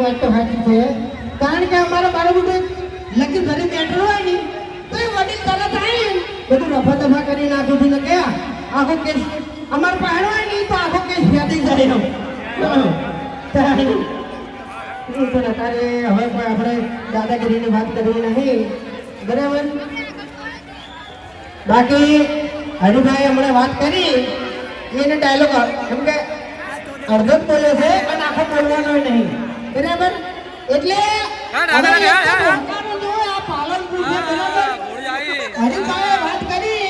વાત તો સાચી છે કારણ કે અમારા બાળક બધું લકી ઘરે બેઠો હોય ને તો એ વડીલ તરત આવી બધું રફા દફા કરી નાખું છું ને કે આખો કેસ અમારો પહેરો હોય ને તો આખો કેસ ફેટી જાય અત્યારે હવે આપણે દાદાગીરીની વાત કરવી નહીં બરાબર બાકી હરિભાઈ હમણાં વાત કરી એને ડાયલોગ એમ કે અડધો જ બોલ્યો છે પણ આખો બોલવાનો નહીં બરાબર એટલે પાલનપુર છે બરાબર હરિભાઈએ વાત કરી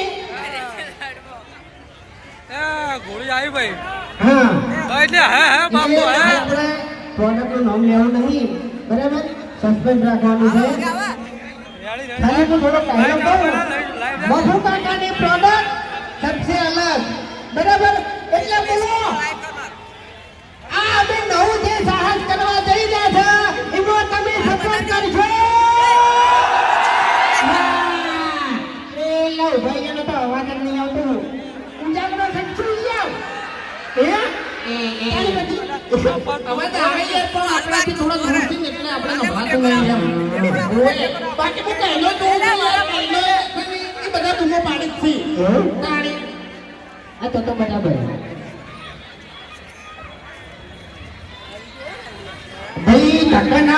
ઘોડી આવી ભાઈ હા એટલે હે બાપુ હે આપણે પ્રોડક્ટનું નામ લેવું નહીં બરાબર સસ્પેન્સ રાખવાનું છે ખાલી તો થોડો ડાયલોગ કહું મફુ કાકાની પ્રોડક્ટ સબસે અલગ બરાબર એટલે બોલો આ અમે નવું જે સાહસ કરવા જઈ રહ્યા છે એમાં તમે સપોર્ટ કરશો એ લવ ભાઈ એનો તો અવાજ જ નહીં આવતો ઉજાગરો સચ્ચું જાવ અવાજ આવે યાર પણ આપણાથી થોડો દૂર છે એટલે આપણે નભાતો નહીં એમ બાકી હું કહેલો તો કહેલો એ બધા તુમો પાડી જ છે તાણી આ તો બરાબર ભાઈ ધક્કા ના